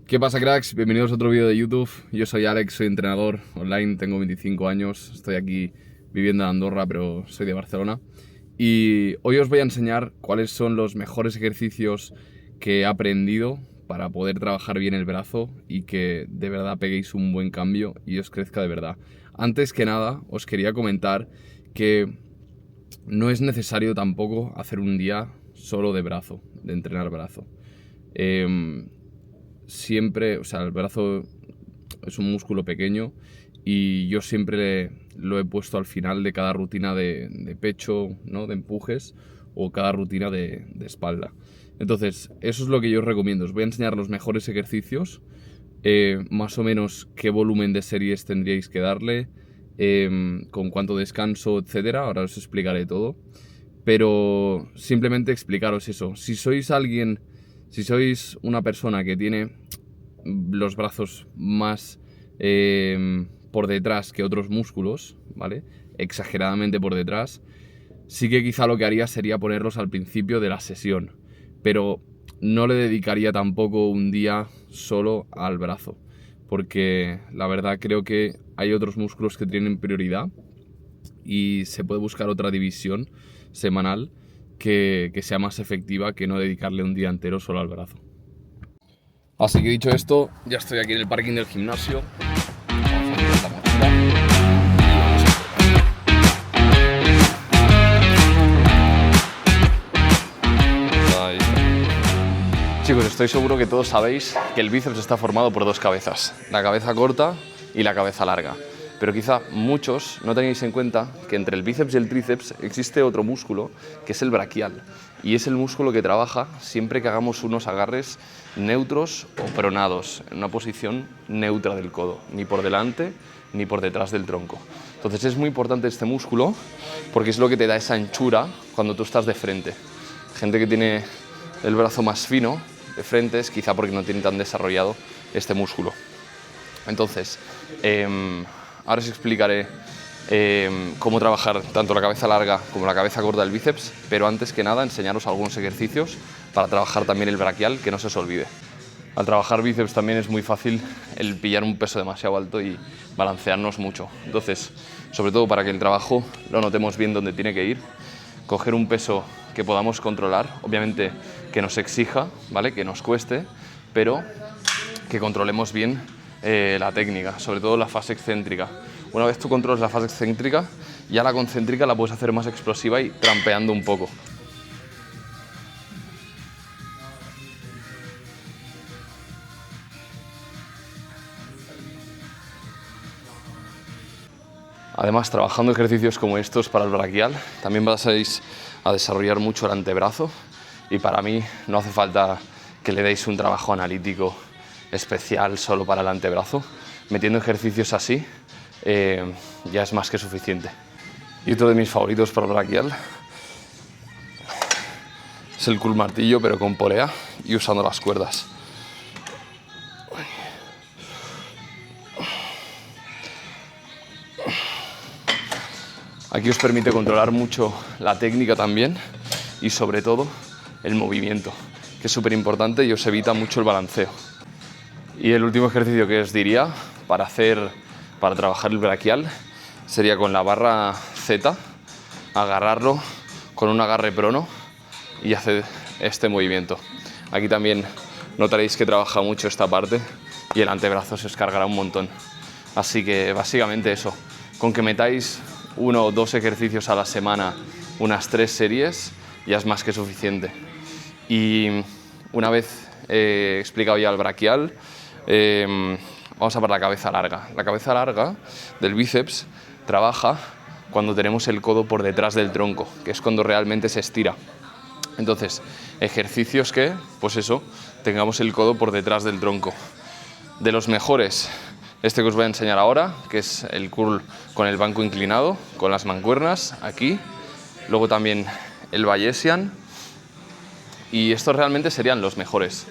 ¿Qué pasa, cracks? Bienvenidos a otro vídeo de YouTube. Yo soy Alex, soy entrenador online, tengo 25 años, estoy aquí viviendo en Andorra, pero soy de Barcelona. Y hoy os voy a enseñar cuáles son los mejores ejercicios que he aprendido para poder trabajar bien el brazo y que de verdad peguéis un buen cambio y os crezca de verdad. Antes que nada, os quería comentar que no es necesario tampoco hacer un día solo de brazo, de entrenar brazo. Siempre, o sea, el brazo es un músculo pequeño y yo siempre lo he puesto al final de cada rutina de pecho, ¿no? De empujes, o cada rutina de espalda. Entonces, eso es lo que yo os recomiendo. Os voy a enseñar los mejores ejercicios, más o menos qué volumen de series tendríais que darle, con cuánto descanso, etcétera. Ahora os explicaré todo. Pero simplemente explicaros eso. Si sois una persona que tiene los brazos más por detrás que otros músculos, ¿vale? Exageradamente por detrás, sí que quizá lo que haría sería ponerlos al principio de la sesión, pero no le dedicaría tampoco un día solo al brazo, porque la verdad creo que hay otros músculos que tienen prioridad y se puede buscar otra división semanal que sea más efectiva que no dedicarle un día entero solo al brazo. Así que dicho esto, ya estoy aquí en el parking del gimnasio. Vamos a tirar la mochila y vamos a ahí. Chicos, estoy seguro que todos sabéis que el bíceps está formado por dos cabezas, la cabeza corta y la cabeza larga. Pero quizá muchos no tenéis en cuenta que entre el bíceps y el tríceps existe otro músculo, que es el braquial. Y es el músculo que trabaja siempre que hagamos unos agarres neutros o pronados, en una posición neutra del codo, ni por delante ni por detrás del tronco. Entonces es muy importante este músculo porque es lo que te da esa anchura cuando tú estás de frente. Gente que tiene el brazo más fino de frente es quizá porque no tiene tan desarrollado este músculo. Entonces, ahora os explicaré cómo trabajar tanto la cabeza larga como la cabeza corta del bíceps, pero antes que nada enseñaros algunos ejercicios para trabajar también el braquial, que no se os olvide. Al trabajar bíceps también es muy fácil el pillar un peso demasiado alto y balancearnos mucho. Entonces, sobre todo para que el trabajo lo notemos bien donde tiene que ir, coger un peso que podamos controlar, obviamente que nos exija, ¿vale? Que nos cueste, pero que controlemos bien la técnica, sobre todo la fase excéntrica. Una vez tú controlas la fase excéntrica, ya la concéntrica la puedes hacer más explosiva y trampeando un poco. Además, trabajando ejercicios como estos para el braquial, también vais a desarrollar mucho el antebrazo y para mí no hace falta que le deis un trabajo analítico especial solo para el antebrazo. Metiendo ejercicios así ya es más que suficiente. Y otro de mis favoritos para el braquial es el curl martillo, pero con polea y usando las cuerdas. Aquí os permite controlar mucho la técnica también y sobre todo el movimiento, que es súper importante y os evita mucho el balanceo. Y el último ejercicio que os diría para trabajar el braquial sería con la barra Z, agarrarlo con un agarre prono y hacer este movimiento. Aquí también notaréis que trabaja mucho esta parte y el antebrazo se os cargará un montón. Así que básicamente eso, con que metáis 1 o 2 ejercicios a la semana, unas 3 series, ya es más que suficiente. Y una vez explicado ya el braquial, vamos a por la cabeza larga. La cabeza larga del bíceps trabaja cuando tenemos el codo por detrás del tronco, que es cuando realmente se estira. Entonces, ejercicios que, pues eso, tengamos el codo por detrás del tronco. De los mejores, este que os voy a enseñar ahora, que es el curl con el banco inclinado, con las mancuernas aquí. Luego también el Bayesian. Y estos realmente serían los mejores.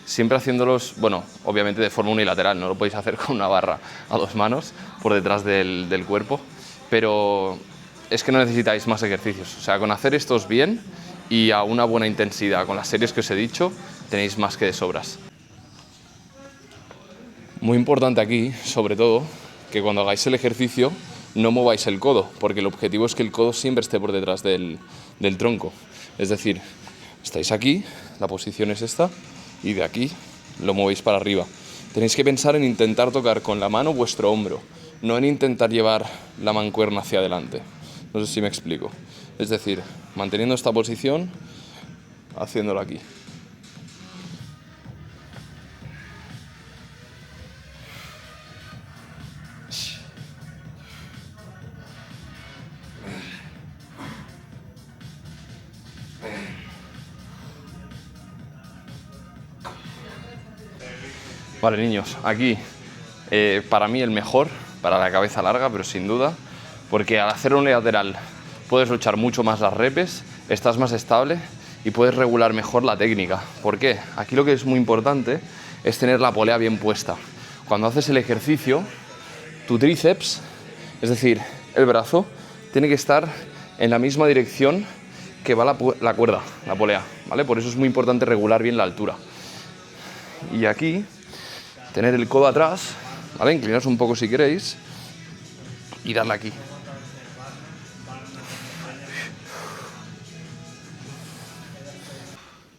Siempre haciéndolos, bueno, obviamente de forma unilateral, no lo podéis hacer con una barra a 2 manos por detrás del cuerpo, pero es que no necesitáis más ejercicios. O sea, con hacer estos bien y a una buena intensidad, con las series que os he dicho, tenéis más que de sobras. Muy importante aquí, sobre todo, que cuando hagáis el ejercicio no mováis el codo, porque el objetivo es que el codo siempre esté por detrás del tronco. Es decir, estáis aquí, la posición es esta, y de aquí lo movéis para arriba. Tenéis que pensar en intentar tocar con la mano vuestro hombro, no en intentar llevar la mancuerna hacia adelante. No sé si me explico. Es decir, manteniendo esta posición, haciéndolo aquí. Vale, niños, aquí para mí el mejor, para la cabeza larga, pero sin duda, porque al hacer unilateral puedes luchar mucho más las repes, estás más estable y puedes regular mejor la técnica. ¿Por qué? Aquí lo que es muy importante es tener la polea bien puesta. Cuando haces el ejercicio, tu tríceps, es decir, el brazo, tiene que estar en la misma dirección que va la cuerda, la polea, ¿vale? Por eso es muy importante regular bien la altura. Y aquí, tener el codo atrás, ¿vale? Inclinaos un poco si queréis y darle aquí.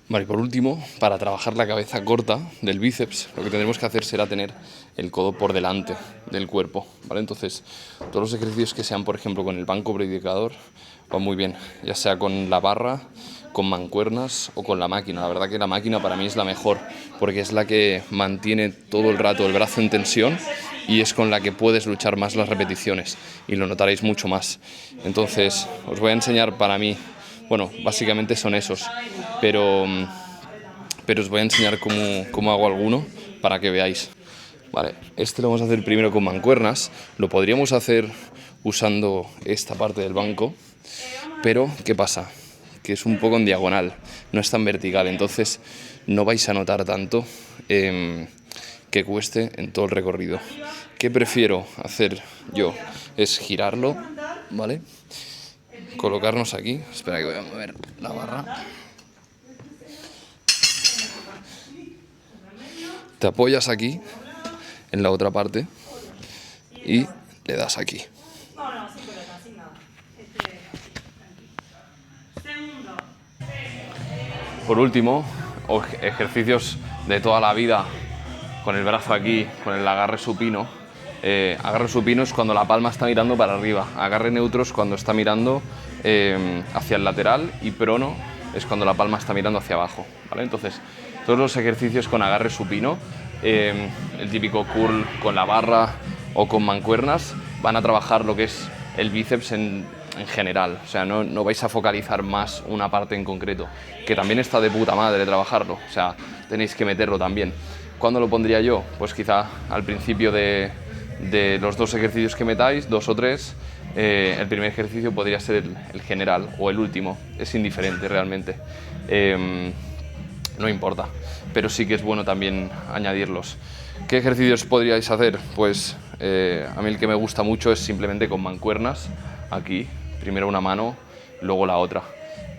Vale, y por último, para trabajar la cabeza corta del bíceps, lo que tendremos que hacer será tener el codo por delante del cuerpo, ¿vale? Entonces, todos los ejercicios que sean, por ejemplo, con el banco predicador, van muy bien, ya sea con la barra, con mancuernas o con la máquina. La verdad que la máquina para mí es la mejor, porque es la que mantiene todo el rato el brazo en tensión y es con la que puedes luchar más las repeticiones y lo notaréis mucho más. Entonces, os voy a enseñar para mí. Bueno, básicamente son esos, pero os voy a enseñar cómo hago alguno para que veáis. Vale, este lo vamos a hacer primero con mancuernas, lo podríamos hacer usando esta parte del banco, pero ¿qué pasa? Que es un poco en diagonal, no es tan vertical, entonces no vais a notar tanto que cueste en todo el recorrido. ¿Qué prefiero hacer yo? Es girarlo, ¿vale? Colocarnos aquí, espera que voy a mover la barra. Te apoyas aquí, en la otra parte, y le das aquí. Por último, ejercicios de toda la vida con el brazo aquí, con el agarre supino. Agarre supino es cuando la palma está mirando para arriba, agarre neutro es cuando está mirando hacia el lateral y prono es cuando la palma está mirando hacia abajo, ¿vale? Entonces, todos los ejercicios con agarre supino, el típico curl con la barra o con mancuernas, van a trabajar lo que es el bíceps en general, o sea, no vais a focalizar más una parte en concreto, que también está de puta madre trabajarlo, o sea, tenéis que meterlo también. ¿Cuándo lo pondría yo? Pues quizá al principio de los dos ejercicios que metáis, 2 o 3, el primer ejercicio podría ser el general o el último, es indiferente realmente, no importa, pero sí que es bueno también añadirlos. ¿Qué ejercicios podríais hacer? Pues a mí el que me gusta mucho es simplemente con mancuernas, aquí, primero una mano, luego la otra.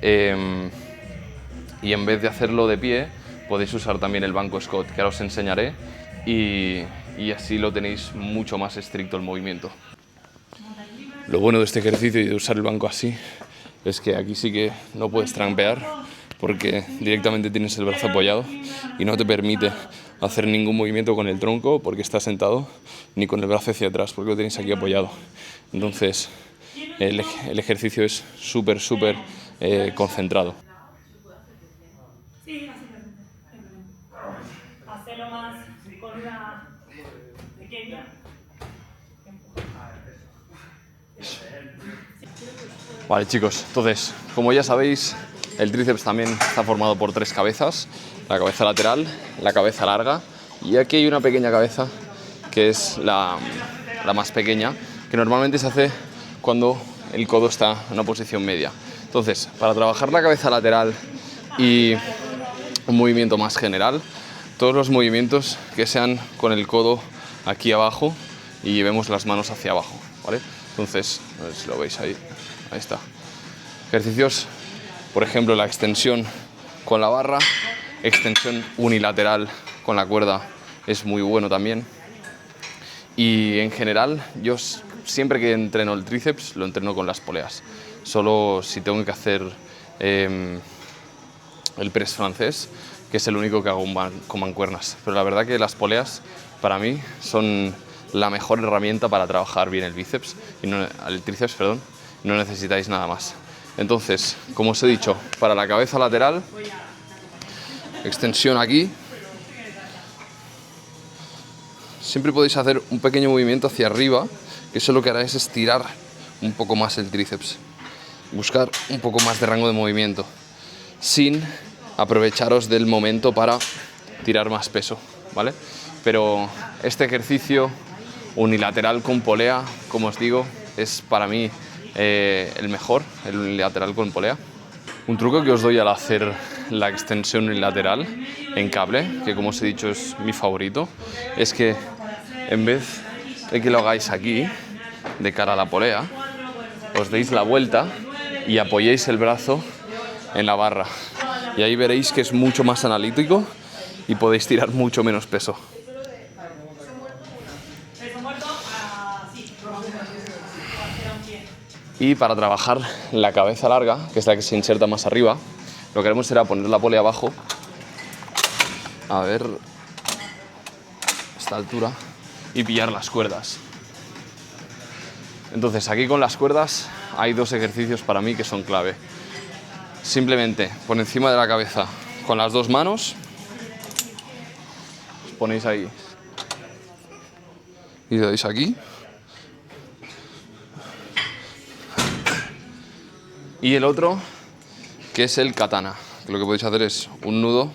Y en vez de hacerlo de pie, podéis usar también el banco Scott, que ahora os enseñaré, y así lo tenéis mucho más estricto el movimiento. Lo bueno de este ejercicio y de usar el banco así es que aquí sí que no puedes trampear porque directamente tienes el brazo apoyado y no te permite hacer ningún movimiento con el tronco porque estás sentado, ni con el brazo hacia atrás porque lo tenéis aquí apoyado. Entonces el ejercicio es súper concentrado. Sí, así hacerlo más con una pequeña. Vale, chicos, entonces, como ya sabéis, el tríceps también está formado por 3 cabezas, la cabeza lateral, la cabeza larga y aquí hay una pequeña cabeza que es la más pequeña, que normalmente se hace cuando el codo está en una posición media. Entonces, para trabajar la cabeza lateral y un movimiento más general, todos los movimientos que sean con el codo aquí abajo y llevemos las manos hacia abajo, ¿vale? Entonces, a ver si lo veis ahí, ahí está. Ejercicios, por ejemplo, la extensión con la barra, extensión unilateral con la cuerda es muy bueno también. Y en general, yo siempre que entreno el tríceps, lo entreno con las poleas. Solo si tengo que hacer el press francés, que es el único que hago con mancuernas. Pero la verdad que las poleas, para mí, son la mejor herramienta para trabajar bien el bíceps, el tríceps, perdón, no necesitáis nada más. Entonces, como os he dicho, para la cabeza lateral, extensión aquí. Siempre podéis hacer un pequeño movimiento hacia arriba, que eso lo que hará es estirar un poco más el tríceps. Buscar un poco más de rango de movimiento, sin aprovecharos del momento para tirar más peso, ¿vale? Pero este ejercicio unilateral con polea, como os digo, es para mí el mejor, el unilateral con polea. Un truco que os doy al hacer la extensión unilateral en cable, que como os he dicho es mi favorito, es que en vez de que lo hagáis aquí, de cara a la polea, os deis la vuelta y apoyéis el brazo en la barra. Y ahí veréis que es mucho más analítico y podéis tirar mucho menos peso. Y para trabajar la cabeza larga, que es la que se inserta más arriba, lo que haremos será poner la polea abajo, a ver, esta altura, y pillar las cuerdas. Entonces aquí con las cuerdas hay dos ejercicios para mí que son clave. Simplemente por encima de la cabeza con las dos manos, os ponéis ahí y le dais aquí. Y el otro, que es el katana, que lo que podéis hacer es un nudo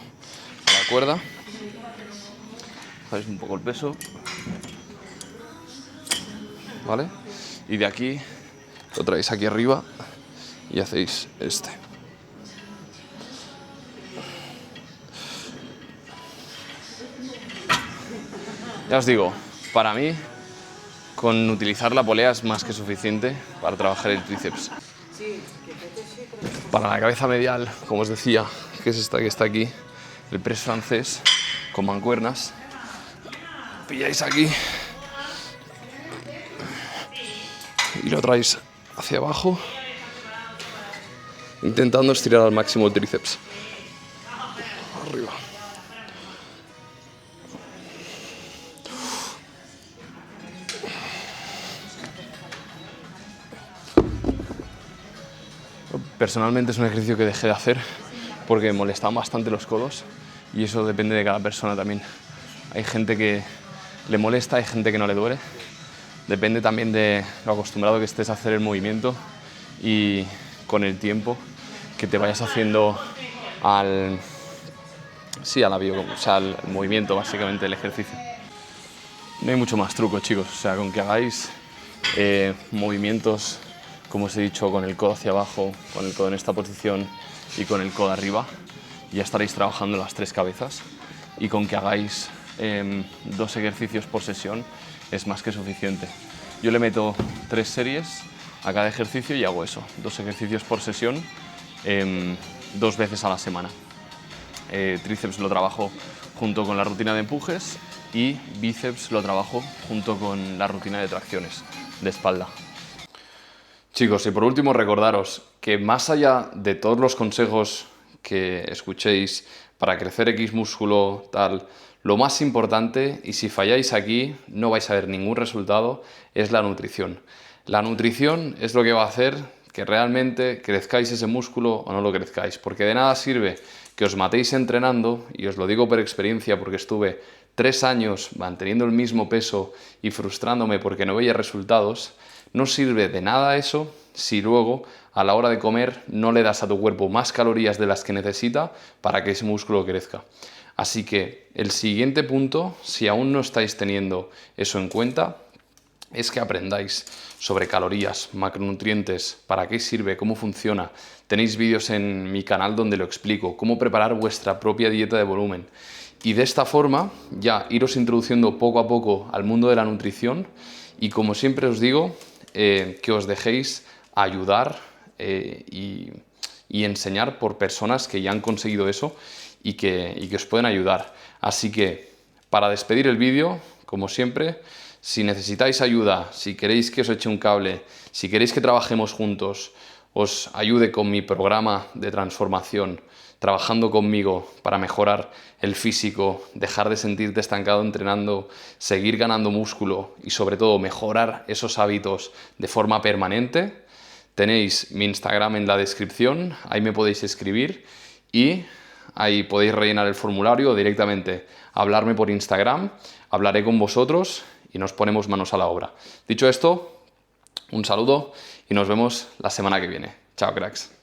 a la cuerda, bajáis un poco el peso, ¿vale? Y de aquí lo traéis aquí arriba y hacéis este. Ya os digo, para mí, con utilizar la polea es más que suficiente para trabajar el tríceps. Para la cabeza medial, como os decía, que es esta que está aquí, el press francés con mancuernas, pilláis aquí y lo traéis hacia abajo, intentando estirar al máximo el tríceps. Arriba. Personalmente es un ejercicio que dejé de hacer porque me molestaban bastante los codos y eso depende de cada persona también. Hay gente que le molesta, hay gente que no le duele. Depende también de lo acostumbrado que estés a hacer el movimiento y con el tiempo que te vayas haciendo al movimiento básicamente del ejercicio. No hay mucho más truco, chicos, o sea, con que hagáis movimientos, como os he dicho, con el codo hacia abajo, con el codo en esta posición y con el codo arriba, ya estaréis trabajando las tres cabezas, y con que hagáis 2 ejercicios por sesión es más que suficiente. Yo le meto 3 series a cada ejercicio y hago eso, 2 ejercicios por sesión 2 veces a la semana. Tríceps lo trabajo junto con la rutina de empujes y bíceps lo trabajo junto con la rutina de tracciones de espalda. Chicos, y por último recordaros que más allá de todos los consejos que escuchéis para crecer X músculo, tal, lo más importante, y si falláis aquí no vais a ver ningún resultado, es la nutrición. La nutrición es lo que va a hacer que realmente crezcáis ese músculo o no lo crezcáis, porque de nada sirve que os matéis entrenando, y os lo digo por experiencia porque estuve 3 años manteniendo el mismo peso y frustrándome porque no veía resultados. No sirve de nada eso si luego a la hora de comer no le das a tu cuerpo más calorías de las que necesita para que ese músculo crezca. Así que el siguiente punto, si aún no estáis teniendo eso en cuenta, es que aprendáis sobre calorías, macronutrientes, para qué sirve, cómo funciona. Tenéis vídeos en mi canal donde lo explico, cómo preparar vuestra propia dieta de volumen. Y de esta forma ya iros introduciendo poco a poco al mundo de la nutrición y, como siempre os digo, que os dejéis ayudar y enseñar por personas que ya han conseguido eso y que os pueden ayudar. Así que, para despedir el vídeo, como siempre, si necesitáis ayuda, si queréis que os eche un cable, si queréis que trabajemos juntos, os ayude con mi programa de transformación, trabajando conmigo para mejorar el físico, dejar de sentirte estancado entrenando, seguir ganando músculo y sobre todo mejorar esos hábitos de forma permanente, tenéis mi Instagram en la descripción, ahí me podéis escribir y ahí podéis rellenar el formulario o directamente hablarme por Instagram, hablaré con vosotros y nos ponemos manos a la obra. Dicho esto, un saludo y nos vemos la semana que viene. Chao, cracks.